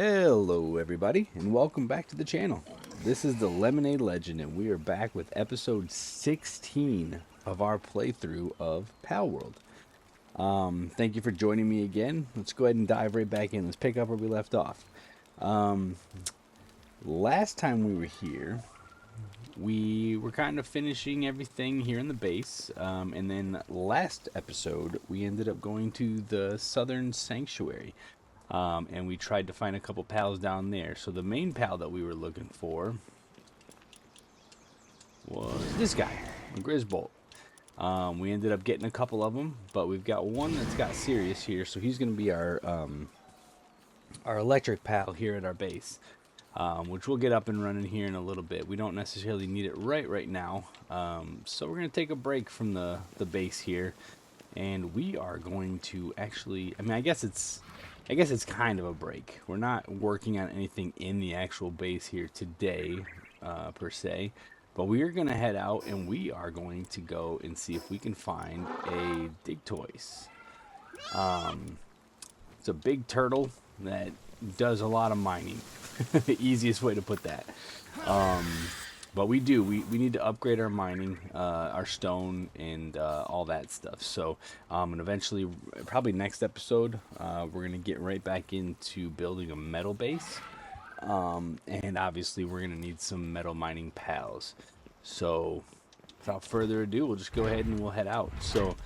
Hello everybody and welcome back to the channel. This is the Lemonade Legend and we are back with episode 16 of our playthrough of Palworld. Thank you for joining me again. Let's go ahead and dive right back in. Let's pick up where we left off. Last time we were here, we were kind of finishing everything here in the base. And then last episode, we ended up going to the Southern Sanctuary. And we tried to find a couple pals down there. So the main pal that we were looking for was this guy, a Grisbolt. We ended up getting a couple of them, but we've got one that's got Sirius here, so he's going to be our electric pal here at our base, which we'll get up and running here in a little bit. We don't necessarily need it right now, so we're going to take a break from the base here, and we are going to actually, I guess it's kind of a break. We're not working on anything in the actual base here today, per se. But we are going to head out and we are going to go and see if we can find a Digtoise. It's a big turtle that does a lot of mining. The easiest way to put that. But we need to upgrade our mining, our stone, and all that stuff. So, and eventually, probably next episode, we're going to get right back into building a metal base. And obviously, we're going to need some metal mining pals. So, without further ado, we'll just go ahead and we'll head out. So,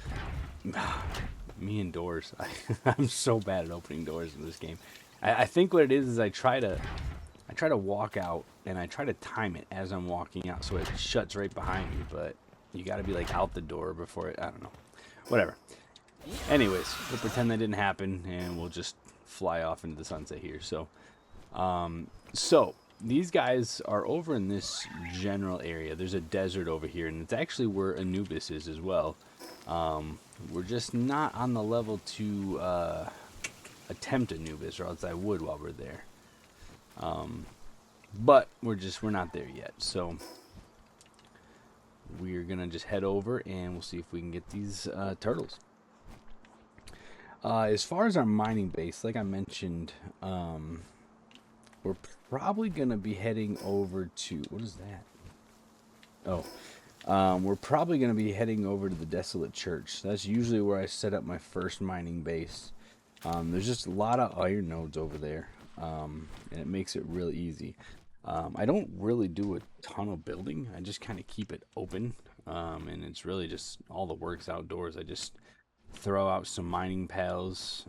me and doors. I'm so bad at opening doors in this game. I think what it is I try to walk out and I try to time it as I'm walking out so it shuts right behind me, but you got to be like out the door before it, I don't know. Whatever. Anyways, we'll pretend that didn't happen and we'll just fly off into the sunset here. So these guys are over in this general area. There's a desert over here, and it's actually where Anubis is as well. We're just not on the level to attempt Anubis, or else I would while we're there. But we're not there yet. So we're gonna just head over and we'll see if we can get these turtles. As far as our mining base, like I mentioned, we're probably gonna be heading over to, what is that? We're probably gonna be heading over to the Desolate Church. That's usually where I set up my first mining base. There's just a lot of iron nodes over there, and it makes it really easy. I don't really do a ton of building. I just kind of keep it open, and it's really just all the work's outdoors. I just throw out some mining pals,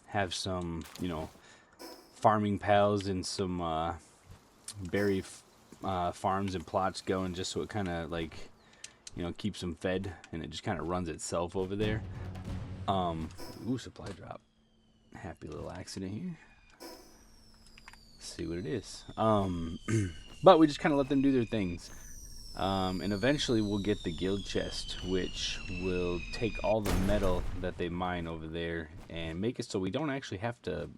have some, farming pals and some berry farms and plots going, just so it kind of keeps them fed, and it just kind of runs itself over there. Ooh, supply drop. Happy little accident here. See what it is. But we just kind of let them do their things. And eventually we'll get the guild chest, which will take all the metal that they mine over there and make it so we don't actually have to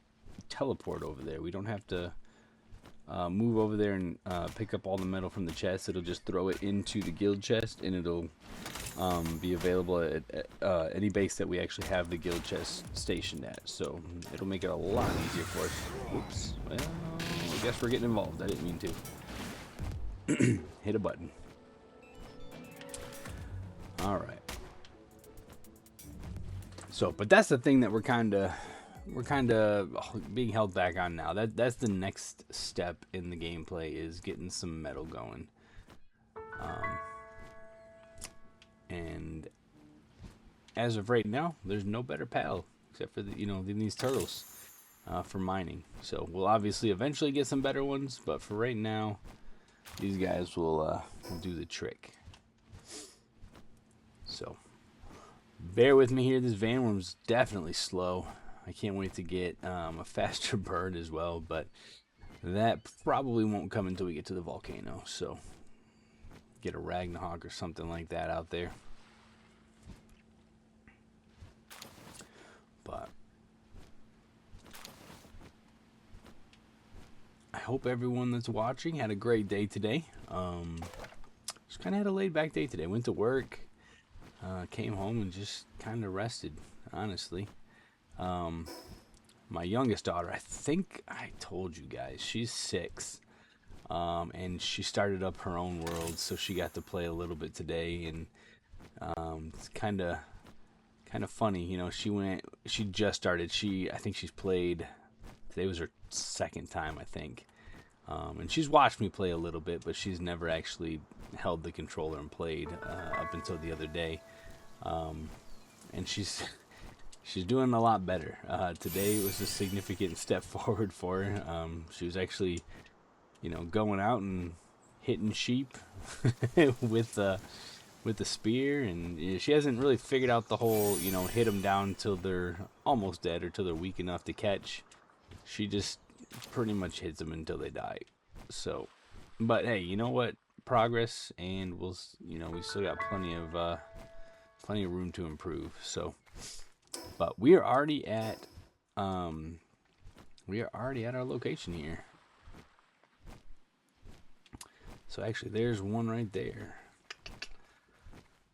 teleport over there. We don't have to move over there and pick up all the metal from the chest. It'll just throw it into the guild chest, and it'll be available at any base that we actually have the guild chest stationed at. So it'll make it a lot easier for us. Oops. Well, I guess we're getting involved. I didn't mean to. Hit a button. All right. So, but that's the thing that we're kind of being held back on now. That's the next step in the gameplay, is getting some metal going. And as of right now, there's no better pal except for than these turtles for mining. So we'll obviously eventually get some better ones, but for right now, these guys will do the trick. So bear with me here. This Vanworm's definitely slow. I can't wait to get a faster bird as well, but that probably won't come until we get to the volcano. So get a Ragnarok or something like that out there. But I hope everyone that's watching had a great day today. Just kind of had a laid back day today. Went to work, came home and just kind of rested, honestly. my youngest daughter, I think I told you guys, she's 6. And she started up her own world, so she got to play a little bit today, and it's kind of funny, you know. She just started. I think she's played. Today was her second time, I think, and she's watched me play a little bit, but she's never actually held the controller and played up until the other day, and she's doing a lot better. Today was a significant step forward for her. She was actually, you know, going out and hitting sheep with the spear, and she hasn't really figured out the whole, you know, hit them down till they're almost dead or till they're weak enough to catch. She just pretty much hits them until they die. So, but hey, you know what? Progress, and we still got plenty of room to improve. So, but we are already at our location here. So actually, there's one right there.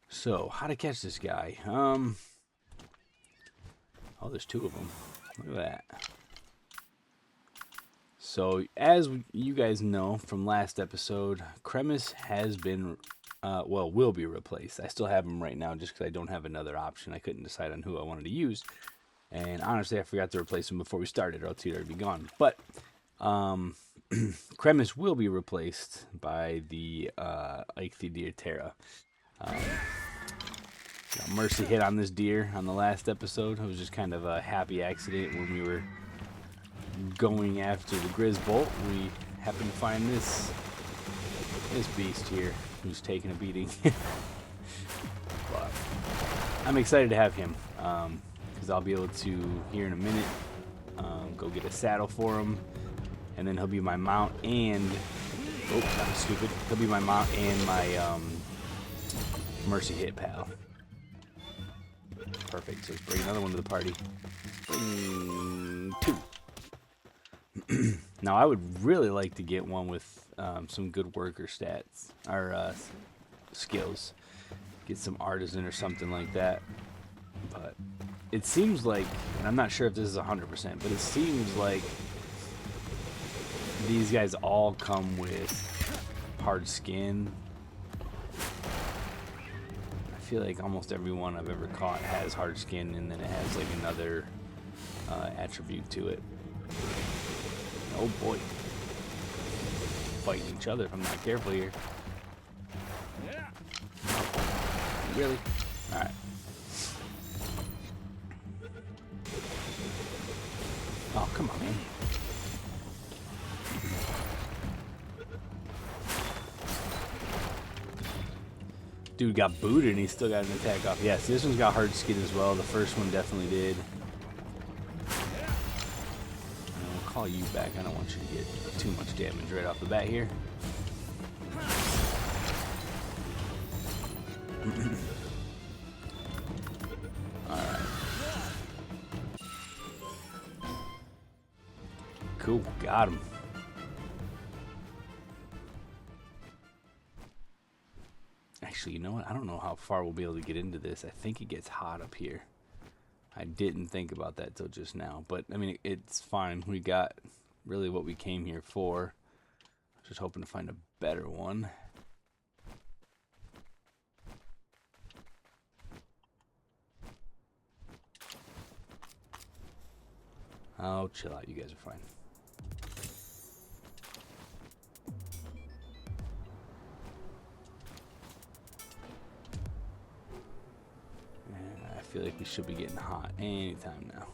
So, how to catch this guy? Oh, there's 2 of them. Look at that. So, as you guys know from last episode, Cremis has been, will be replaced. I still have him right now just because I don't have another option. I couldn't decide on who I wanted to use. And honestly, I forgot to replace him before we started, or else he'd already be gone. But, Cremis will be replaced by the Ichthyodea terra. Mercy hit on this deer on the last episode. It was just kind of a happy accident when we were going after the Grizz Bolt. We happened to find this beast here who's taking a beating. But I'm excited to have him because I'll be able to, here in a minute, go get a saddle for him, and then he'll be my mount and that was stupid. He'll be my mount and my Mercy hit pal. Perfect. So let's bring another one to the party. Bring 2. Now I would really like to get one with some good worker stats or skills. Get some artisan or something like that. But it seems like, and I'm not sure if this is 100%, but it seems like these guys all come with hard skin. I feel like almost everyone I've ever caught has hard skin, and then it has like another attribute to it. Oh boy. Fighting each other if I'm not careful here. Really? Alright. Oh, come on, man. Dude got booted and he still got an attack off. Yes, this one's got hard skin as well. The first one definitely did. And we'll call you back. I don't want you to get too much damage right off the bat here. Alright. Cool, got him. Actually, you know what? I don't know how far we'll be able to get into this. I think it gets hot up here. I didn't think about that till just now. But, I mean, it's fine. We got really what we came here for. Just hoping to find a better one. Oh, chill out. You guys are fine. I feel like we should be getting hot anytime now.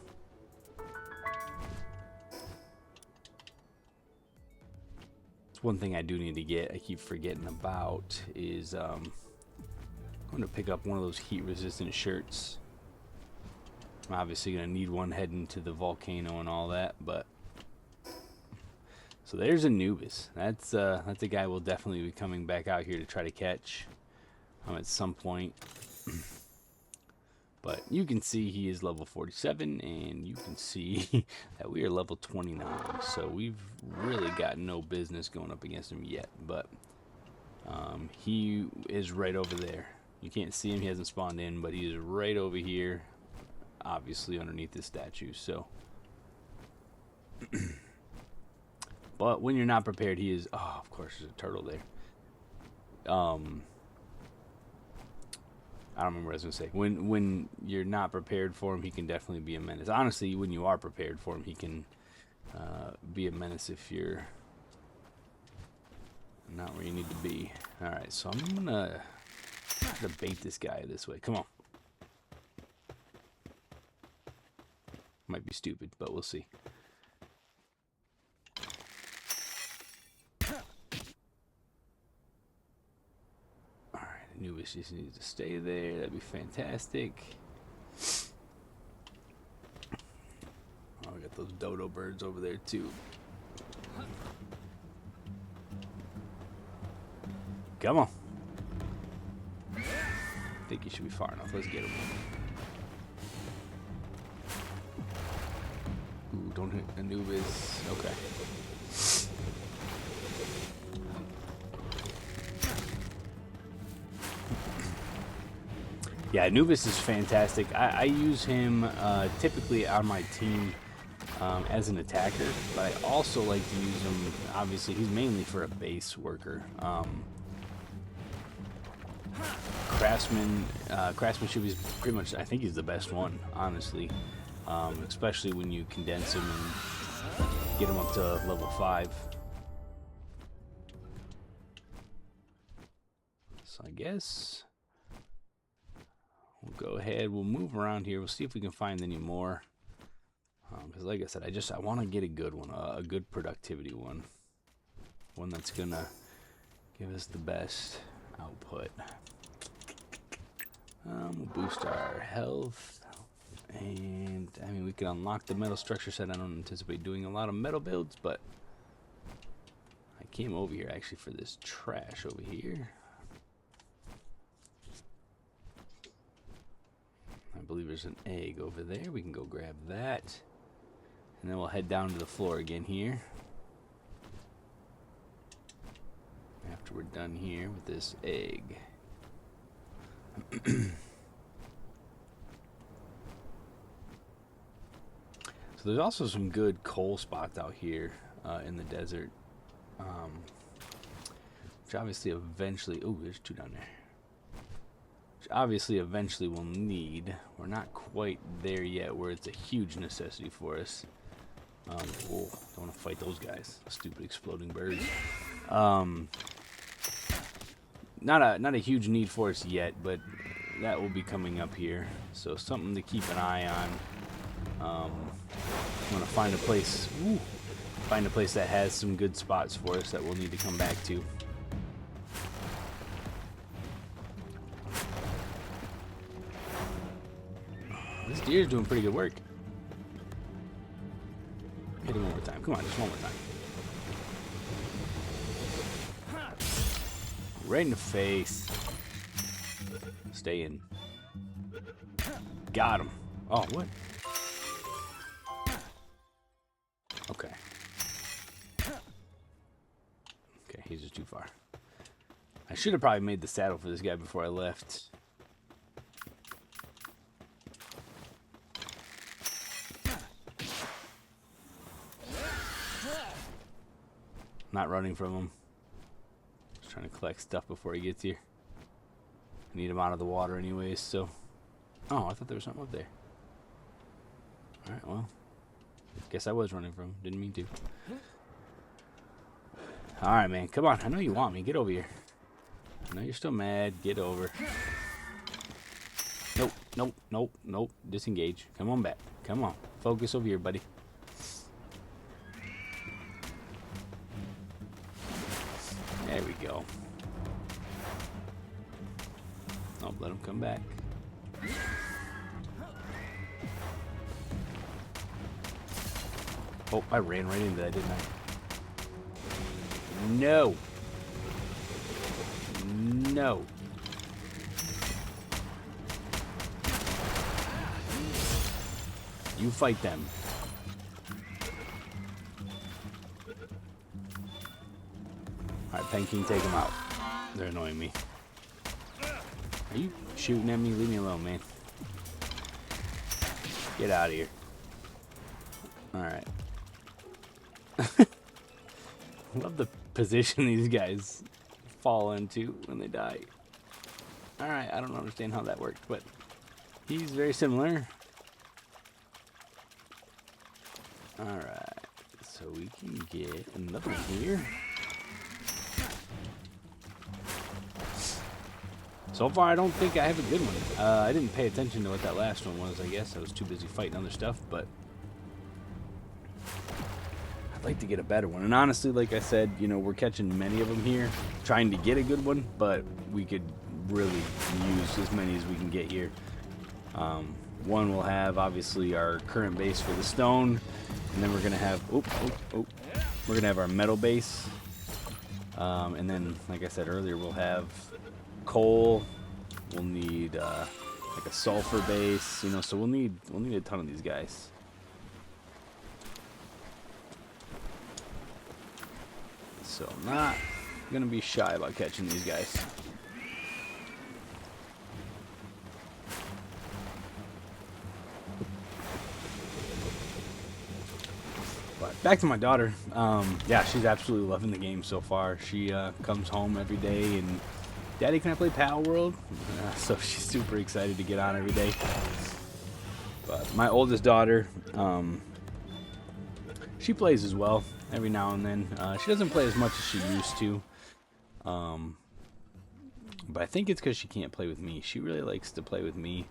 It's one thing I do need to get, I keep forgetting about, is I'm going to pick up one of those heat-resistant shirts. I'm obviously going to need one heading to the volcano and all that, but... So there's Anubis. That's a guy we'll definitely be coming back out here to try to catch at some point. But you can see he is level 47, and you can see that we are level 29. So we've really got no business going up against him yet. But he is right over there. You can't see him, he hasn't spawned in, but he is right over here, obviously underneath this statue. So But when you're not prepared, he is... Oh, of course, there's a turtle there. I don't remember what I was going to say. When you're not prepared for him, he can definitely be a menace. Honestly, when you are prepared for him, he can be a menace if you're not where you need to be. Alright, so I'm going to bait this guy this way. Come on. Might be stupid, but we'll see. Anubis just needs to stay there. That'd be fantastic. Oh, we got those dodo birds over there too. Come on. I think he should be far enough. Let's get him. Ooh, don't hit Anubis. Okay. Yeah, Anubis is fantastic. I use him typically on my team as an attacker, but I also like to use him, obviously, he's mainly for a base worker. Craftsmanship is pretty much, I think he's the best one, honestly. Especially when you condense him and get him up to level 5. So I guess... we'll go ahead, we'll move around here, we'll see if we can find any more. Because like I said, I want to get a good one, a good productivity one. One that's going to give us the best output. We'll boost our health. And, I mean, we can unlock the metal structure set. I don't anticipate doing a lot of metal builds, but I came over here actually for this trash over here. I believe there's an egg over there. We can go grab that. And then we'll head down to the floor again here. After we're done here with this egg. So there's also some good coal spots out here in the desert. Which obviously eventually... oh, there's 2 down there. Obviously eventually we'll need. We're not quite there yet where it's a huge necessity for us. Oh, don't want to fight those guys, stupid exploding birds. Not a huge need for us yet, but that will be coming up here, so something to keep an eye on. Want to find a place that has some good spots for us that we'll need to come back to. This deer's doing pretty good work. Hit him one more time. Come on, just one more time. Right in the face. Stay in. Got him. Oh, what? Okay. Okay, he's just too far. I should have probably made the saddle for this guy before I left. Not running from him. Just trying to collect stuff before he gets here. I need him out of the water anyways, so... oh, I thought there was something up there. Alright, well. Guess I was running from him. Didn't mean to. Alright, man. Come on. I know you want me. Get over here. I know you're still mad. Get over. Nope. Nope. Nope. Nope. Disengage. Come on back. Come on. Focus over here, buddy. There we go. Oh, let him come back. Oh, I ran right into that, didn't I? No. No. You fight them. Alright, Pen King, take them out. They're annoying me. Are you shooting at me? Leave me alone, man. Get out of here. Alright. Love the position these guys fall into when they die. Alright, I don't understand how that worked, but he's very similar. Alright, so we can get another one here. So far, I don't think I have a good one. I didn't pay attention to what that last one was, I guess. I was too busy fighting other stuff, but I'd like to get a better one. And honestly, like I said, you know, we're catching many of them here, trying to get a good one, but we could really use as many as we can get here. One will have, obviously, our current base for the stone, and then we're going to have, we're going to have our metal base. And then, like I said earlier, we'll have coal. We'll need like a sulfur base, you know, so we'll need a ton of these guys. So I'm not gonna be shy about catching these guys. But back to my daughter. Yeah, she's absolutely loving the game so far. She comes home every day and, Daddy, can I play Pal World? So she's super excited to get on every day. But my oldest daughter, she plays as well every now and then. She doesn't play as much as she used to. But I think it's because she can't play with me. She really likes to play with me.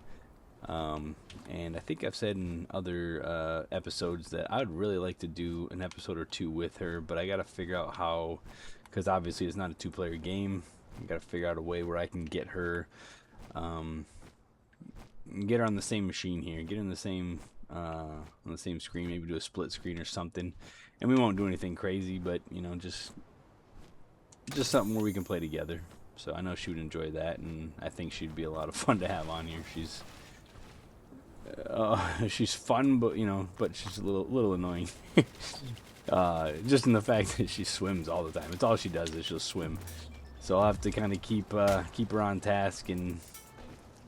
And I think I've said in other episodes that I would really like to do an episode or two with her. But I got to figure out how, because obviously it's not a two-player game. I gotta figure out a way where I can get her on the same machine here, get in the same on the same screen, maybe do a split screen or something. And we won't do anything crazy, but you know, just something where we can play together. So I know she would enjoy that, and I think she'd be a lot of fun to have on here. She's fun, but you know, but she's a little annoying. Just in the fact that she swims all the time. It's all she does is she'll swim. So I'll have to kind of keep her on task and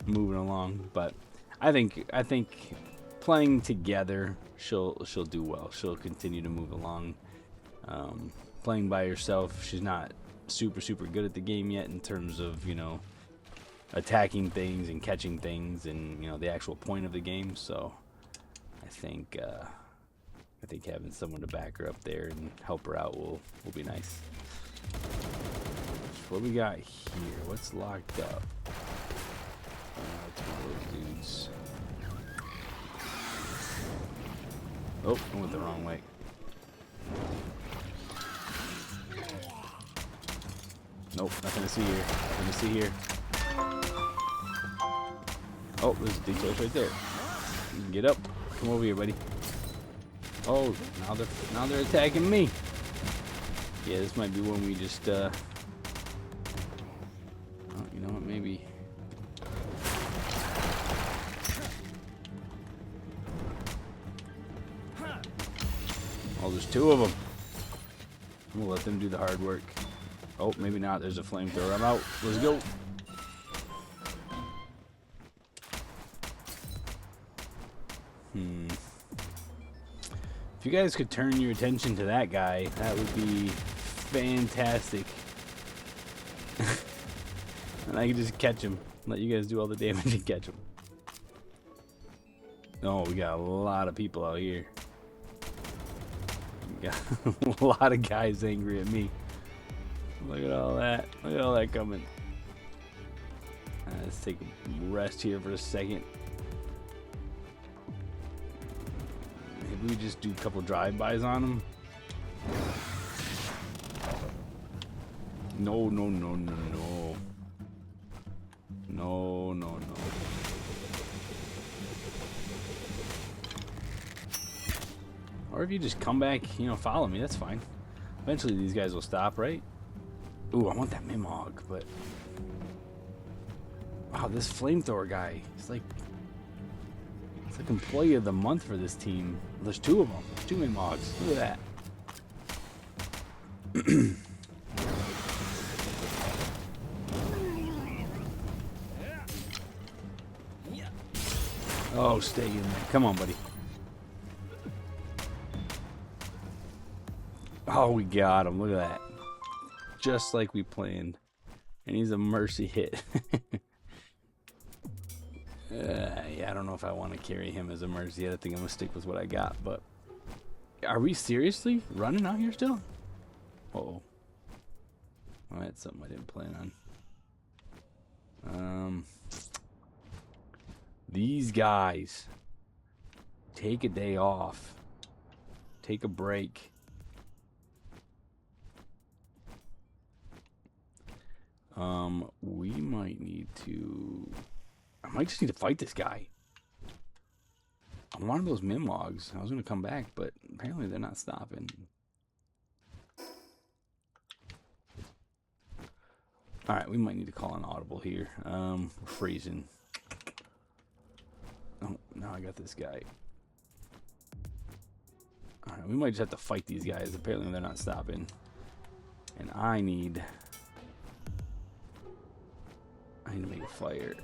moving along. But I think playing together, she'll do well. She'll continue to move along. Playing by herself, she's not super good at the game yet in terms of, you know, attacking things and catching things and, you know, the actual point of the game. So I think having someone to back her up there and help her out will be nice. What we got here? What's locked up? It's one of those dudes. Oh, I went the wrong way. Nope, nothing to see here. Nothing to see here. Oh, there's a big place right there. You can get up. Come over here, buddy. Oh, now they're attacking me. Yeah, this might be one we just you know what, maybe. Oh, there's two of them. I'm gonna let them do the hard work. Oh, maybe not. There's a flamethrower. I'm out. Let's go. If you guys could turn your attention to that guy, that would be fantastic. And I can just catch him. Let you guys do all the damage and catch him. Oh, we got a lot of people out here. We got a lot of guys angry at me. Look at all that. Look at all that coming. Let's take a rest here for a second. Maybe we just do a couple drive-bys on them. No. No. Or if you just come back, you know, follow me, that's fine. Eventually these guys will stop, right? Ooh, I want that Mimog, but... Wow, this flamethrower guy, it's like employee of the month for this team. There's two of them, two Mimogs. Look at that. Oh, stay in there. Come on, buddy. Oh, we got him. Look at that. Just like we planned. And he's a mercy hit. Yeah, I don't know if I want to carry him as a mercy hit. I think I'm going to stick with what I got. But are we seriously running out here still? Uh-oh. Well, that's something I didn't plan on. These guys. Take a day off. Take a break. We might need to... I might just need to fight this guy. I'm one of those Minwogs. I was going to come back, but apparently they're not stopping. Alright, we might need to call an audible here. We're freezing. Oh, now I got this guy. Alright, we might just have to fight these guys. Apparently they're not stopping. And I need to make a fire.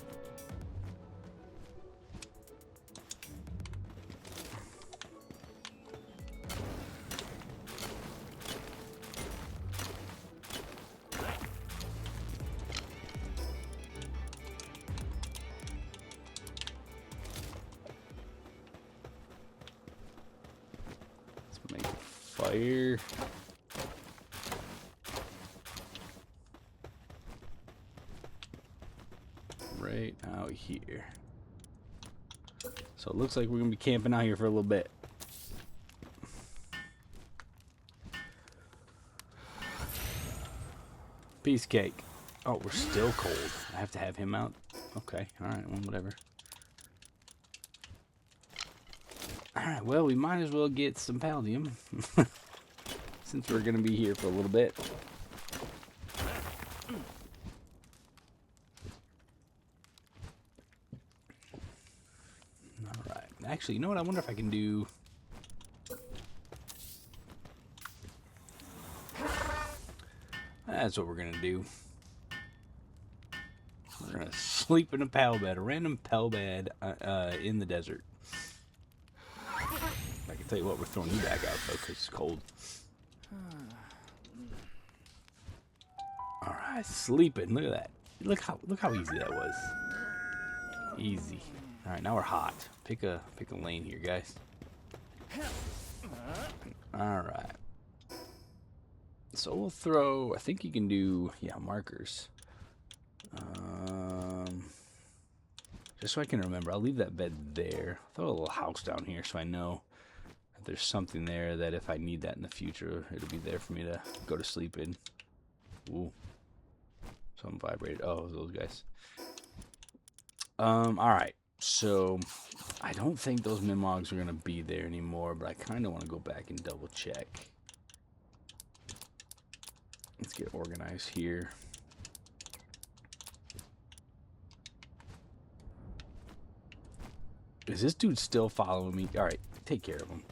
Let's make a fire. Right out here. So it looks like we're gonna be camping out here for a little bit. Piece cake. Oh, we're still cold. I have to have him out. Okay, alright, well, whatever. Alright, well, we might as well get some Paldium. Since we're gonna be here for a little bit. Alright. Actually, you know what? I wonder if I can do... That's what we're gonna do. We're gonna sleep in a pal bed, a random pal bed in the desert. I can tell you what, we're throwing you back out though, because it's cold. All right, sleeping. Look at that. Look how easy that was. Easy. All right, now we're hot. Pick a lane here, guys. All right. So we'll throw, I think you can do, yeah, markers. Just so I can remember, I'll leave that bed there. Throw a little house down here so I know that there's something there that if I need that in the future, it'll be there for me to go to sleep in. Ooh. Something vibrated. Oh, those guys. Alright. So, I don't think those Minwogs are going to be there anymore, but I kind of want to go back and double check. Let's get organized here. Is this dude still following me? Alright, take care of him.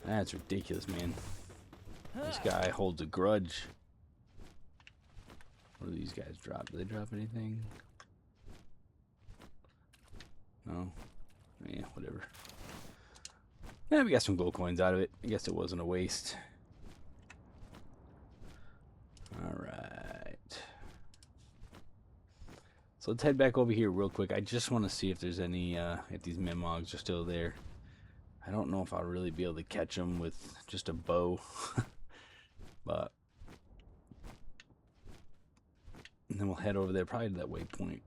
That's ridiculous, man. This guy holds a grudge. What do these guys drop? Do they drop anything? No? Yeah, whatever. Yeah, we got some gold coins out of it. I guess it wasn't a waste. Alright. So let's head back over here real quick. I just want to see if there's any, if these Minwogs are still there. I don't know if I'll really be able to catch them with just a bow. But. And then we'll head over there, probably to that waypoint.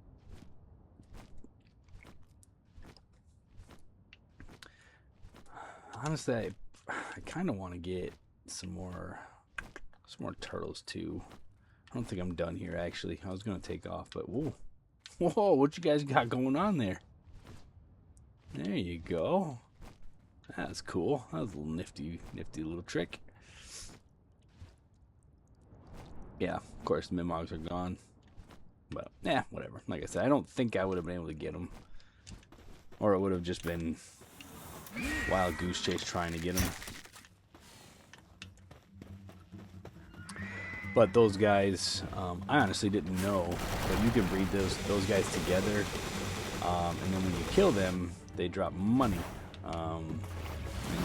Honestly, I kind of want to get some more turtles too. I don't think I'm done here actually. I was gonna take off, but whoa, what you guys got going on there? There you go. That's cool. That was a little nifty little trick. Yeah, of course the Minwogs are gone, but yeah, whatever. Like I said, I don't think I would have been able to get them, or it would have just been wild goose chase trying to get him. But those guys, I honestly didn't know, but you can breed those guys together, and then when you kill them, they drop money, and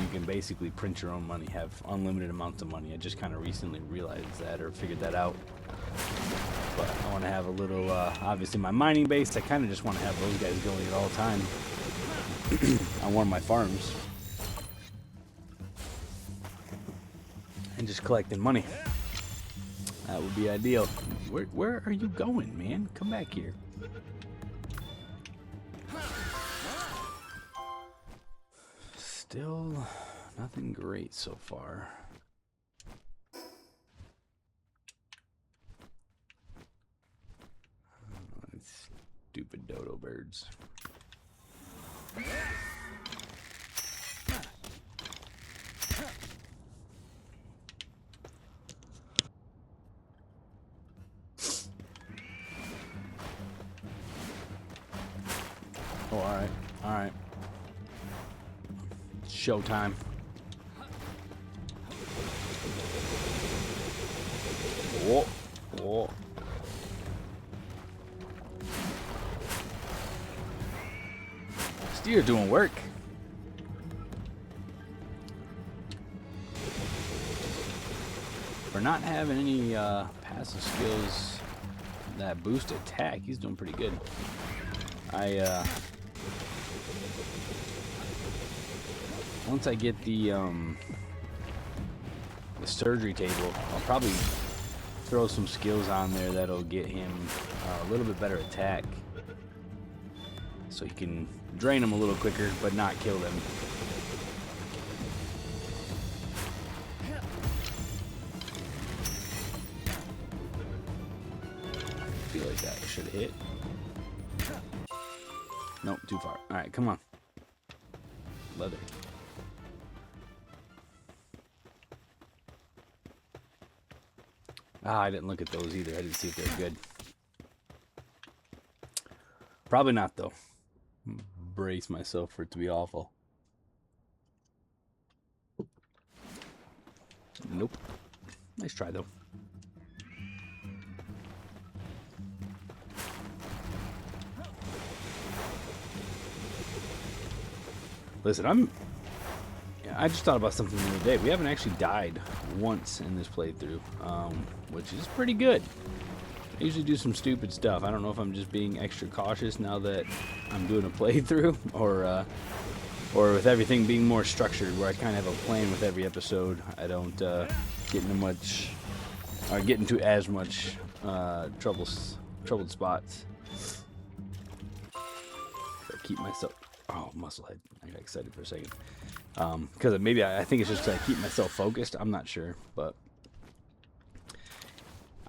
you can basically print your own money, have unlimited amounts of money. I just kind of recently realized that, or figured that out. But I want to have a little, obviously my mining base, I kind of just want to have those guys going at all time on one of my farms. And just collecting money. That would be ideal. Where are you going, man? Come back here. Still nothing great so far. Stupid dodo birds. Oh, alright. Alright. Showtime. Whoa. Whoa. Steer doing work. For not having any passive skills that boost attack, he's doing pretty good. Once I get the surgery table, I'll probably throw some skills on there that'll get him a little bit better attack, so he can drain them a little quicker but not kill them. I feel like that should have hit. Nope, too far. Alright, come on. Leather. Ah, I didn't look at those either. I didn't see if they're good. Probably not, though. Brace myself for it to be awful. Nope. Nice try, though. Listen, I just thought about something the other day. We haven't actually died once in this playthrough, which is pretty good. I usually do some stupid stuff. I don't know if I'm just being extra cautious now that I'm doing a playthrough, or with everything being more structured, where I kind of have a plan with every episode. I don't get into as much troubled spots. Gotta keep myself. Oh, musclehead! I got excited for a second. Because maybe I think it's just because I keep myself focused. I'm not sure, but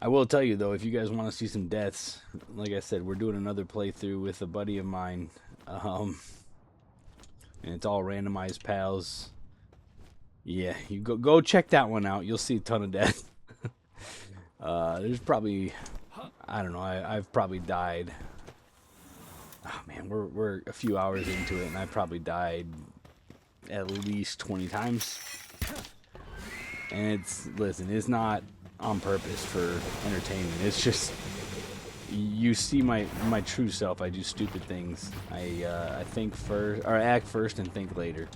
I will tell you though, if you guys want to see some deaths, like I said, we're doing another playthrough with a buddy of mine, and it's all randomized pals. Yeah, you go check that one out. You'll see a ton of death. There's probably, I don't know, I've probably died. Oh man, we're a few hours into it, and I've probably died at least 20 times. And listen, it's not on purpose for entertainment. It's just, you see my true self. I do stupid things. I think first, or act first and think later.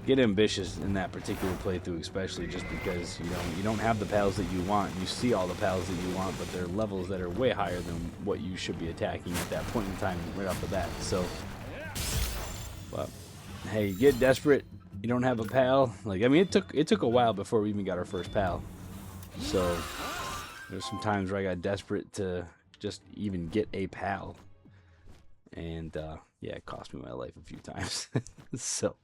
Get ambitious in that particular playthrough, especially just because you don't have the pals that you want. You see all the pals that you want, but they're levels that are way higher than what you should be attacking at that point in time right off the bat. So, but hey, get desperate. You don't have a pal. Like, I mean, it took a while before we even got our first pal. So there's some times where I got desperate to just even get a pal, and yeah, it cost me my life a few times. So.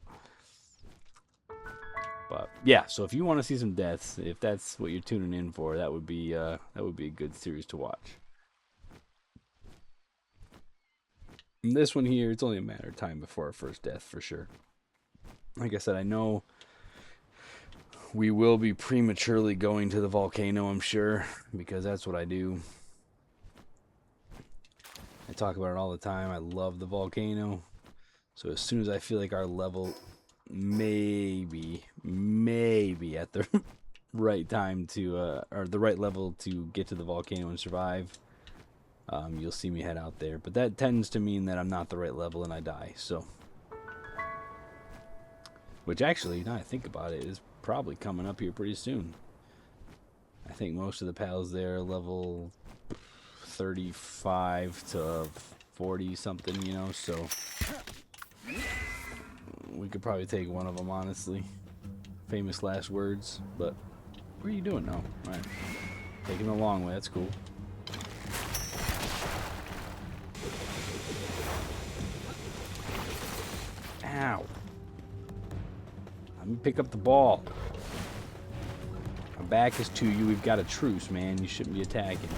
But yeah, so if you want to see some deaths, if that's what you're tuning in for, that would be a good series to watch. And this one here, it's only a matter of time before our first death for sure. Like I said, I know we will be prematurely going to the volcano, I'm sure, because that's what I do. talk about it all the time. I love the volcano. So as soon as I feel like our level maybe at the right time to, or the right level to get to the volcano and survive, you'll see me head out there. But that tends to mean that I'm not the right level and I die, so. Which actually, now I think about it, is probably coming up here pretty soon. I think most of the pals there are level 35 to 40 something, you know, so we could probably take one of them, honestly. Famous last words, but what are you doing now? Alright. Taking the long way, that's cool. Ow. Let me pick up the ball. My back is to you. We've got a truce, man. You shouldn't be attacking.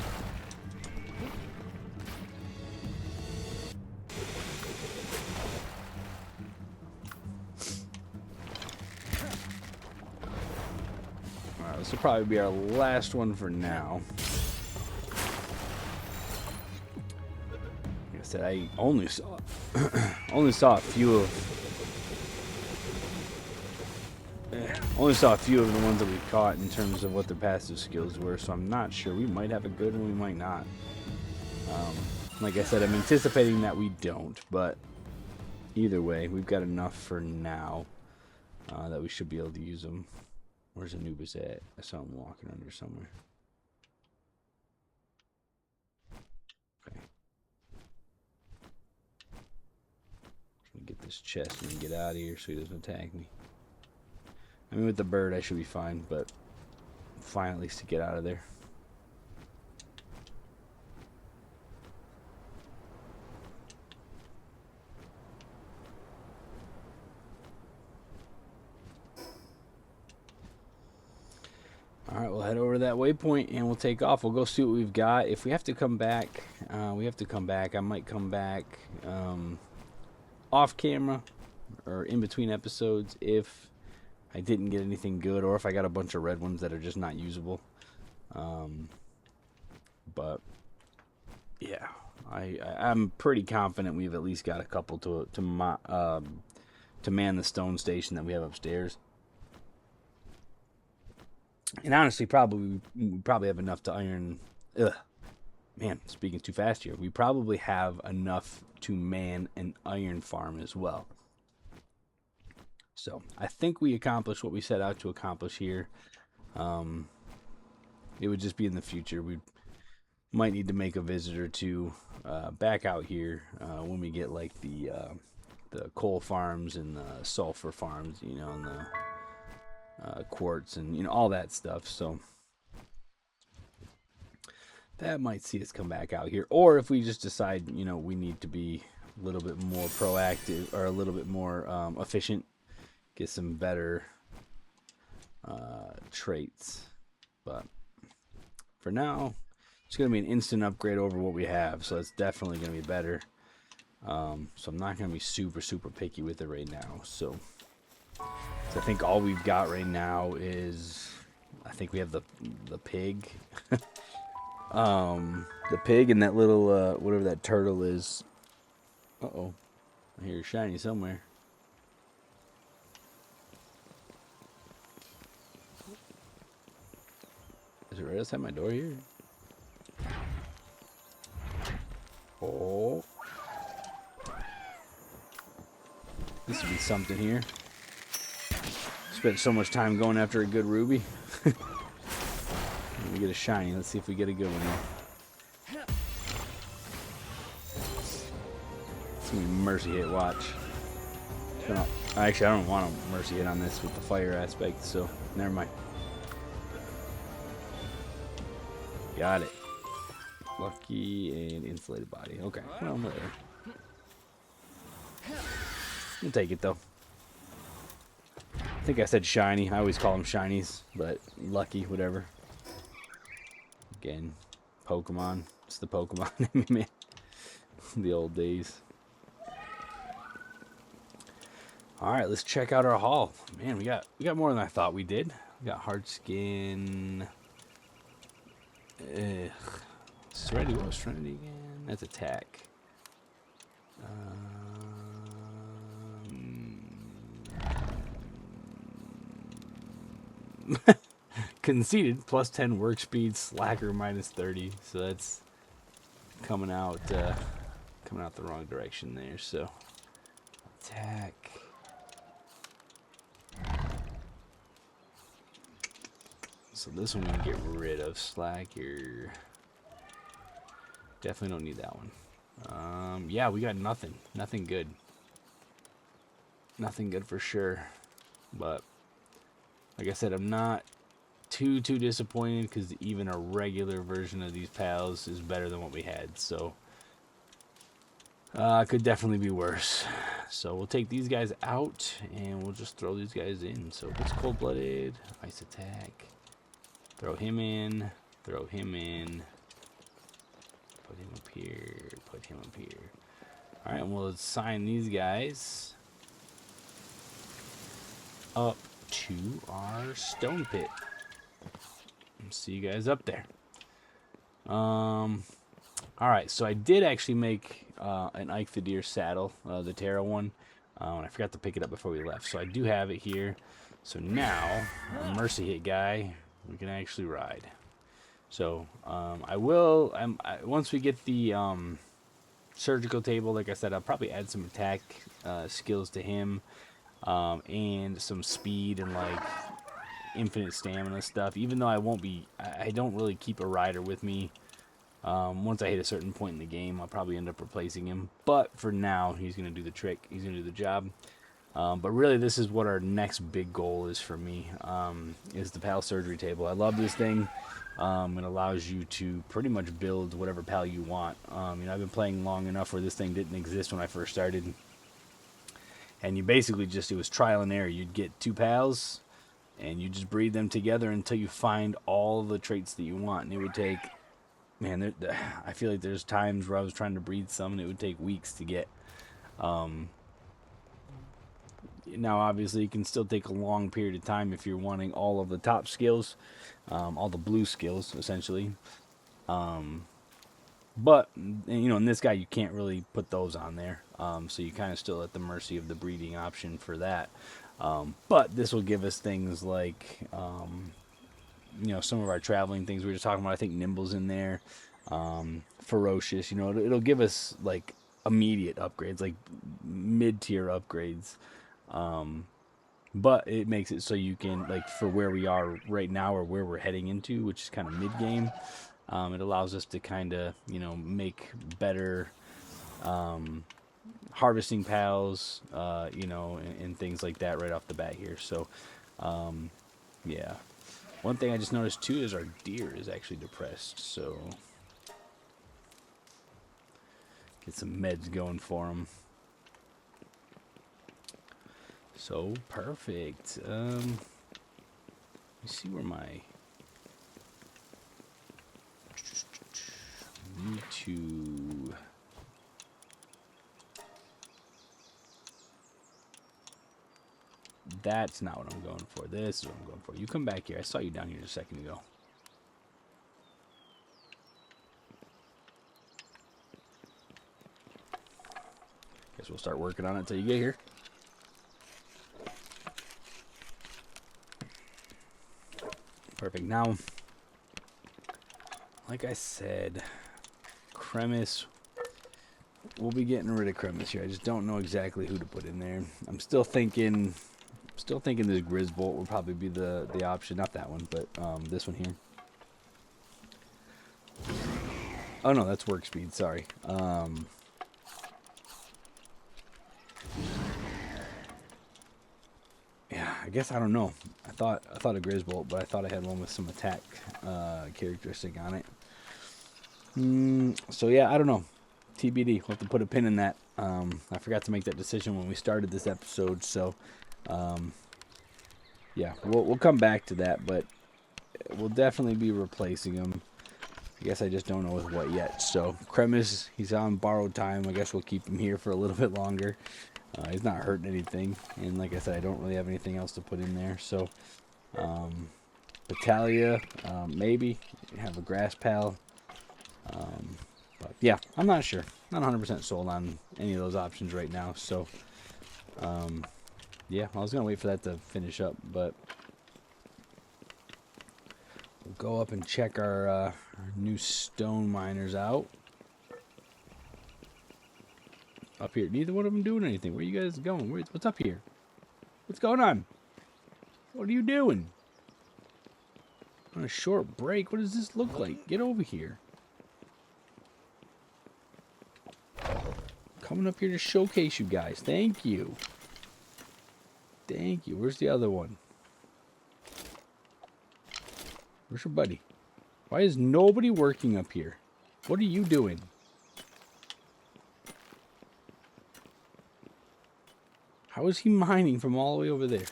Alright, this will probably be our last one for now. Like I said, I only saw a few of the ones that we caught in terms of what their passive skills were, so I'm not sure. We might have a good one, we might not. Like I said, I'm anticipating that we don't, but either way, we've got enough for now that we should be able to use them. Where's Anubis at? I saw him walking under somewhere. Okay. Trying to get this chest and get out of here so he doesn't attack me. I mean, with the bird, I should be fine, but fine at least to get out of there. Alright, we'll head over to that waypoint and we'll take off. We'll go see what we've got. If we have to come back, we have to come back. I might come back off camera or in between episodes if I didn't get anything good, or if I got a bunch of red ones that are just not usable. But yeah, I'm pretty confident we've at least got a couple to man the stone station that we have upstairs. And honestly, we probably have enough to iron. Man, speaking too fast here. We probably have enough to man an iron farm as well. So I think we accomplished what we set out to accomplish here. It would just be in the future. We might need to make a visit or two back out here when we get like the coal farms and the sulfur farms, you know, and the quartz and, you know, all that stuff. So that might see us come back out here. Or if we just decide, you know, we need to be a little bit more proactive or a little bit more efficient, get some better traits. But for now, it's going to be an instant upgrade over what we have, so it's definitely going to be better. So I'm not going to be super picky with it right now. So I think all we've got right now is, I think we have the pig. The pig and that little whatever that turtle is. Uh-oh. I hear shiny somewhere. Is it right outside my door here? Oh. This would be something here. Spent so much time going after a good ruby. Let me get a shiny. Let's see if we get a good one here. It's gonna be a mercy hit, watch. Actually, I don't want a mercy hit on this with the fire aspect, so never mind. Got it. Lucky and insulated body. Okay, well, whatever. We'll take it, though. I think I said shiny. I always call them shinies, but lucky, whatever. Again, Pokemon. It's the Pokemon, man. The old days. Alright, let's check out our haul. Man, we got more than I thought we did. We got hard skin. Serenity, what was Serenity again? That's attack. conceded plus 10 work speed, slacker minus 30. So that's coming out the wrong direction there. So attack. So this one we can get rid of. Slacker. Definitely don't need that one. Yeah, we got nothing. Nothing good. Nothing good for sure. But like I said, I'm not too disappointed because even a regular version of these pals is better than what we had. So could definitely be worse. So we'll take these guys out and we'll just throw these guys in. So it's cold-blooded, ice attack. Throw him in. Throw him in. Put him up here. Put him up here. All right, and we'll assign these guys up to our stone pit. See you guys up there. All right, so I did actually make an Ike the Deer saddle, the Terra one, and I forgot to pick it up before we left. So I do have it here. So now, a mercy hit guy, we can actually ride. So once we get the surgical table, like I said, I'll probably add some attack skills to him, and some speed and like infinite stamina stuff. Even though I don't really keep a rider with me. Once I hit a certain point in the game, I'll probably end up replacing him. But for now, he's going to do the trick. He's going to do the job. But really, this is what our next big goal is for me, is the PAL surgery table. I love this thing. It allows you to pretty much build whatever PAL you want. I've been playing long enough where this thing didn't exist when I first started. And you basically it was trial and error. You'd get 2 PALs, and you just breed them together until you find all the traits that you want. And it would take, man, I feel like there's times where I was trying to breed some, and it would take weeks to get. Now, obviously, it can still take a long period of time if you're wanting all of the top skills, all the blue skills, essentially. But, in this guy, you can't really put those on there. So you're kind of still at the mercy of the breeding option for that. But this will give us things like, some of our traveling things we were just talking about. I think Nimble's in there. Ferocious, it'll give us, like, immediate upgrades, like mid-tier upgrades. But it makes it so you can, like, for where we are right now or where we're heading into, which is kind of mid-game, it allows us to kind of, make better harvesting pals, and things like that right off the bat here. So, yeah. One thing I just noticed, too, is our deer is actually depressed. So, get some meds going for him. So, perfect. Let me see where my... need to... That's not what I'm going for. This is what I'm going for. You come back here. I saw you down here a second ago. Guess we'll start working on it until you get here. Perfect. Now, like I said, Cremis, we'll be getting rid of Cremis here. I just don't know exactly who to put in there. I'm still thinking this Grisbolt would probably be the option. Not that one, but this one here. Oh no, that's work speed. Sorry. Yeah, I guess I don't know. I thought a Grisbolt, but I thought I had one with some attack characteristic on it. So yeah, I don't know. TBD. We'll have to put a pin in that. I forgot to make that decision when we started this episode, so yeah, we'll come back to that, but we'll definitely be replacing him. I guess I just don't know with what yet. So Cremis, he's on borrowed time. I guess we'll keep him here for a little bit longer. He's not hurting anything, and like I said, I don't really have anything else to put in there. So Battalia, maybe have a grass pal. But yeah, I'm not sure. Not 100% sold on any of those options right now. So yeah, I was gonna wait for that to finish up, but We'll go up and check our new stone miners out. Up here. Neither one of them doing anything. Where are you guys going? What's up here? What's going on? What are you doing? On a short break? What does this look like? Get over here. Coming up here to showcase you guys. Thank you. Thank you. Where's the other one? Where's your buddy? Why is nobody working up here? What are you doing? How is he mining from all the way over there?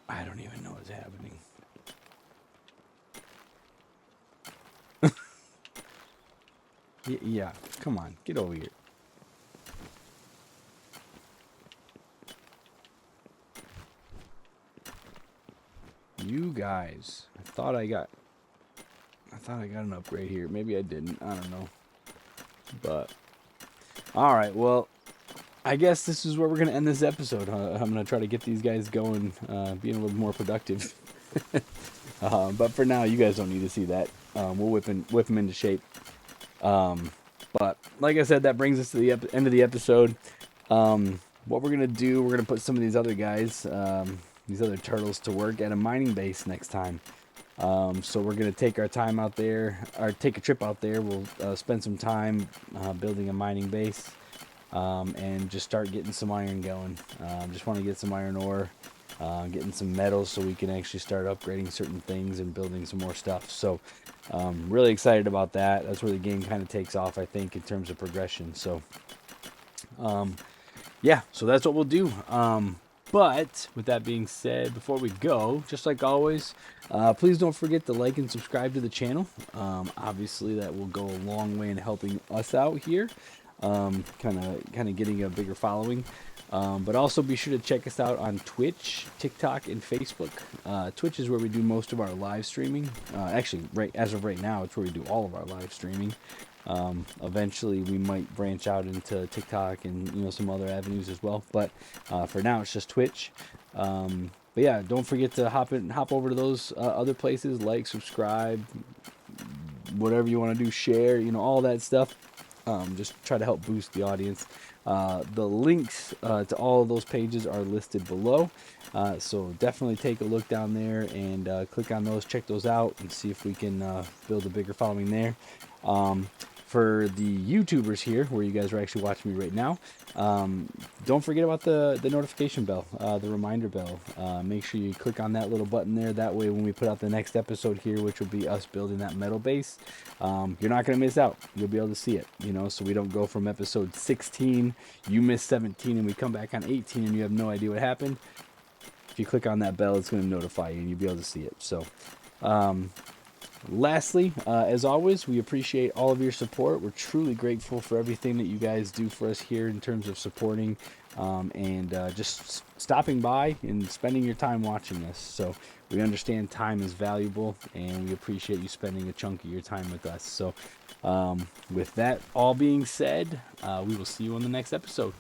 I don't even know what's happening. Yeah, come on, get over here. You guys, I thought I got an upgrade here. Maybe I didn't. I don't know. But all right, well, I guess this is where we're gonna end this episode. I'm gonna try to get these guys going, being a little more productive. But for now, you guys don't need to see that. We'll whip them into shape. But like I said, that brings us to the end of the episode. What we're gonna do, we're gonna put some of these other guys, these other turtles, to work at a mining base next time. So we're gonna take our time out there, or take a trip out there. We'll spend some time building a mining base, and just start getting some iron going. Just want to get some iron ore, getting some metals, so we can actually start upgrading certain things and building some more stuff. So really excited about that. That's where the game kind of takes off, I think, in terms of progression. So yeah, so that's what we'll do. But with that being said, before we go, just like always, please don't forget to like and subscribe to the channel. Obviously, that will go a long way in helping us out here, kind of getting a bigger following. But also be sure to check us out on Twitch, TikTok, and Facebook. Twitch is where we do most of our live streaming. Actually, as of right now, it's where we do all of our live streaming. Eventually, we might branch out into TikTok and some other avenues as well. But for now, it's just Twitch. But yeah, don't forget to hop over to those other places, like, subscribe, whatever you want to do, share, all that stuff. Just try to help boost the audience. The links to all of those pages are listed below. So definitely take a look down there and click on those, check those out, and see if we can build a bigger following there. For the YouTubers here, where you guys are actually watching me right now, don't forget about the notification bell, the reminder bell. Make sure you click on that little button there. That way, when we put out the next episode here, which will be us building that metal base, you're not going to miss out. You'll be able to see it, so we don't go from episode 16, you miss 17, and we come back on 18 and you have no idea what happened. If you click on that bell, it's going to notify you and you'll be able to see it. So, lastly, as always, we appreciate all of your support. We're truly grateful for everything that you guys do for us here in terms of supporting and just stopping by and spending your time watching us. So we understand time is valuable, and we appreciate you spending a chunk of your time with us. So with that all being said, we will see you on the next episode.